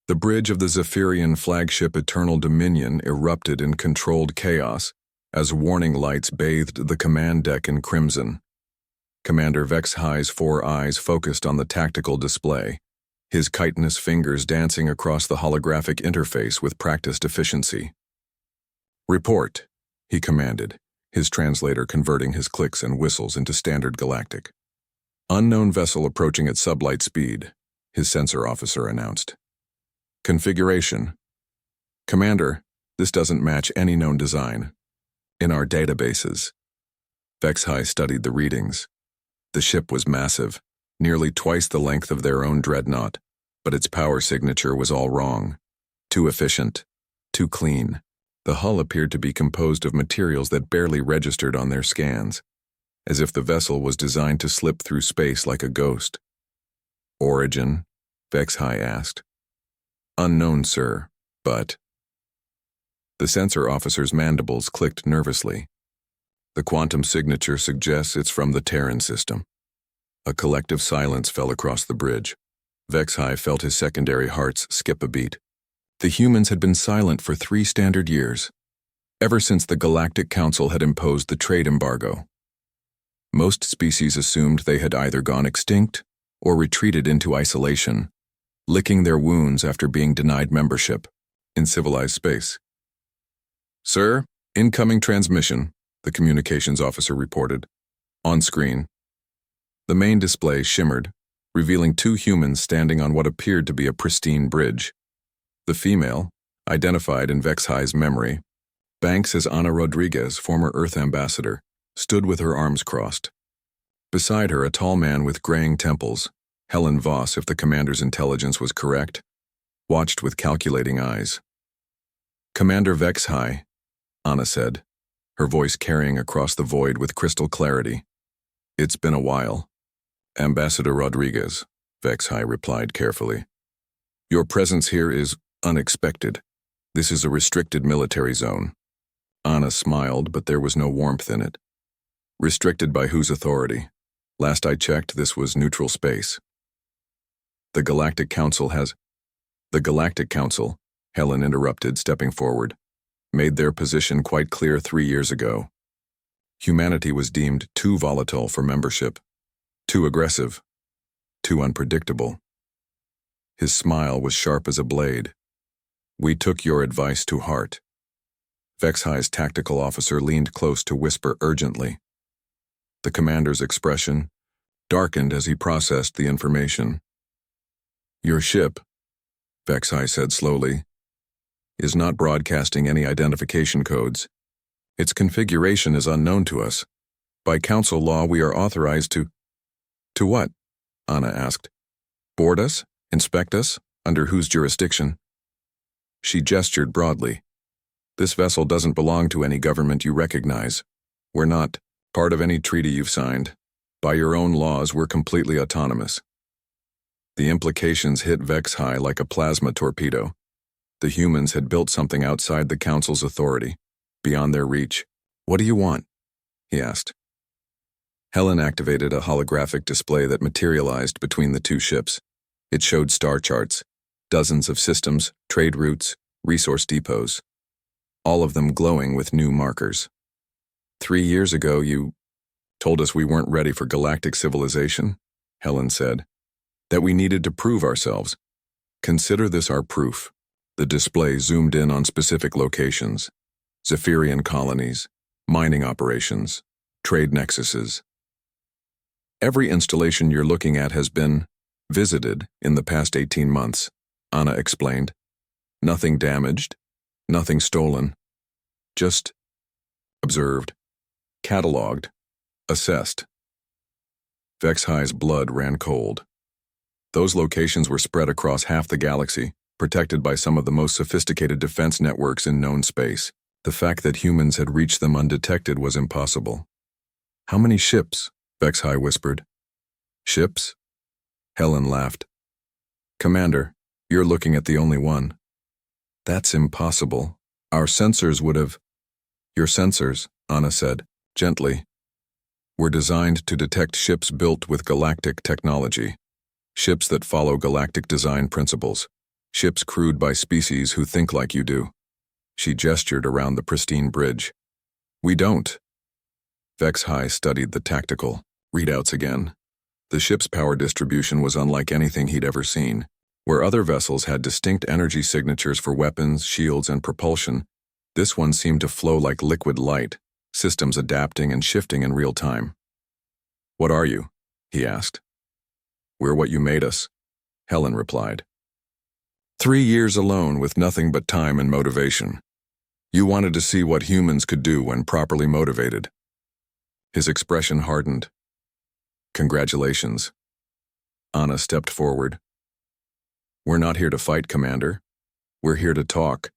The bridge of the Zephyrian flagship Eternal Dominion erupted in controlled chaos as warning lights bathed the command deck in crimson. Commander Vex-High's 4 eyes focused on the tactical display, his chitinous fingers dancing across the holographic interface with practiced efficiency. "Report," he commanded, his translator converting his clicks and whistles into standard galactic. "Unknown vessel approaching at sublight speed," his sensor officer announced. "Configuration. Commander, this doesn't match any known design. In our databases." Vex-High studied the readings. The ship was massive, nearly twice the length of their own dreadnought, but its power signature was all wrong. Too efficient, too clean. The hull appeared to be composed of materials that barely registered on their scans, as if the vessel was designed to slip through space like a ghost. "Origin?" Vex-High asked. "Unknown, sir, but—" The sensor officer's mandibles clicked nervously. "The quantum signature suggests it's from the Terran system." A collective silence fell across the bridge. Vex-High felt his secondary hearts skip a beat. The humans had been silent for 3 standard years, ever since the Galactic Council had imposed the trade embargo. Most species assumed they had either gone extinct or retreated into isolation, licking their wounds after being denied membership in civilized space. "Sir, incoming transmission," the communications officer reported. On screen. The main display shimmered, revealing 2 humans standing on what appeared to be a pristine bridge. The female, identified in Vex-High's memory, Banks as Ana Rodriguez, former Earth ambassador, stood with her arms crossed. Beside her, a tall man with graying temples, Helen Voss, if the commander's intelligence was correct, watched with calculating eyes. "Commander Vex-High," Ana said, her voice carrying across the void with crystal clarity. "It's been a while." "Ambassador Rodriguez," Vex-High replied carefully. "Your presence here is unexpected. This is a restricted military zone." Ana smiled, but there was no warmth in it. "Restricted by whose authority? Last I checked, this was neutral space." The Galactic Council, Helen interrupted, stepping forward, made their position quite clear 3 years ago. Humanity was deemed too volatile for membership, too aggressive, too unpredictable. His smile was sharp as a blade. "We took your advice to heart." Vex-High's tactical officer leaned close to whisper urgently. The commander's expression darkened as he processed the information. "Your ship," Vex-High said slowly, "is not broadcasting any identification codes. Its configuration is unknown to us. By council law, we are authorized to—" "To what?" Ana asked. "Board us? Inspect us? Under whose jurisdiction?" She gestured broadly. "This vessel doesn't belong to any government you recognize. We're not part of any treaty you've signed. By your own laws, we're completely autonomous." The implications hit Vex-High like a plasma torpedo. The humans had built something outside the Council's authority, beyond their reach. "What do you want?" he asked. Helen activated a holographic display that materialized between the 2 ships. It showed star charts, dozens of systems, trade routes, resource depots, all of them glowing with new markers. 3 years ago, you told us we weren't ready for galactic civilization," Helen said. "That we needed to prove ourselves. Consider this our proof." The display zoomed in on specific locations: Zephyrian colonies, mining operations, trade nexuses. "Every installation you're looking at has been visited in the past 18 months, Ana explained. "Nothing damaged, nothing stolen. Just observed, cataloged, assessed." Vex-High's blood ran cold. Those locations were spread across half the galaxy, protected by some of the most sophisticated defense networks in known space. The fact that humans had reached them undetected was impossible. "How many ships?" Vex-High whispered. "Ships?" Helen laughed. "Commander, you're looking at the only one." "That's impossible. Our sensors would have—" "Your sensors," Ana said, gently, "were designed to detect ships built with galactic technology, ships that follow galactic design principles. Ships crewed by species who think like you do. She gestured around the pristine bridge. We don't. Vex High studied the tactical readouts again. The ship's power distribution was unlike anything he'd ever seen. Where other vessels had distinct energy signatures for weapons, shields, and propulsion, this one seemed to flow like liquid light, systems adapting and shifting in real time. What are you? He asked. We're what you made us, Helen replied. 3 years alone with nothing but time and motivation. You wanted to see what humans could do when properly motivated. His expression hardened. Congratulations. Anna stepped forward. We're not here to fight, Commander. We're here to talk.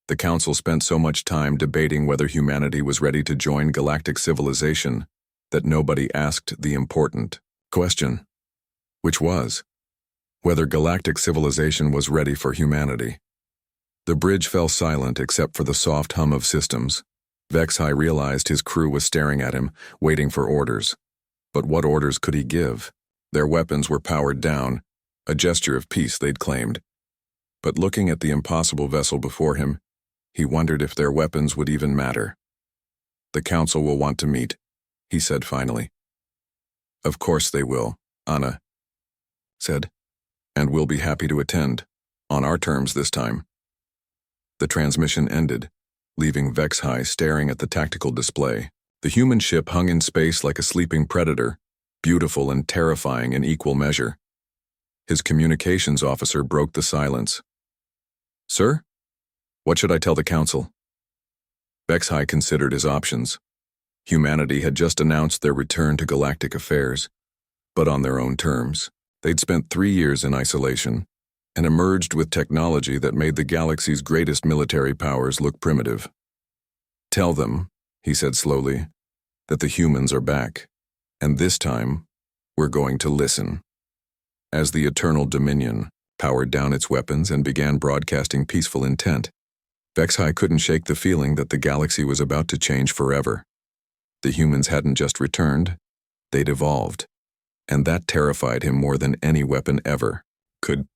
The Council spent so much time debating whether humanity was ready to join galactic civilization that nobody asked the important question, which was whether galactic civilization was ready for humanity. The bridge fell silent except for the soft hum of systems. Vex High realized his crew was staring at him, waiting for orders. But what orders could he give? Their weapons were powered down, a gesture of peace they'd claimed. But looking at the impossible vessel before him, he wondered if their weapons would even matter. The Council will want to meet, he said finally. Of course they will, Anna said, and we'll be happy to attend, on our terms this time. The transmission ended, leaving Vex High staring at the tactical display. The human ship hung in space like a sleeping predator, beautiful and terrifying in equal measure. His communications officer broke the silence. Sir? What should I tell the Council? Vex High considered his options. Humanity had just announced their return to galactic affairs, but on their own terms. They'd spent 3 years in isolation and emerged with technology that made the galaxy's greatest military powers look primitive. Tell them, he said slowly, that the humans are back, and this time, we're going to listen. As the Eternal Dominion powered down its weapons and began broadcasting peaceful intent, Vex High couldn't shake the feeling that the galaxy was about to change forever. The humans hadn't just returned, they'd evolved, and that terrified him more than any weapon ever could.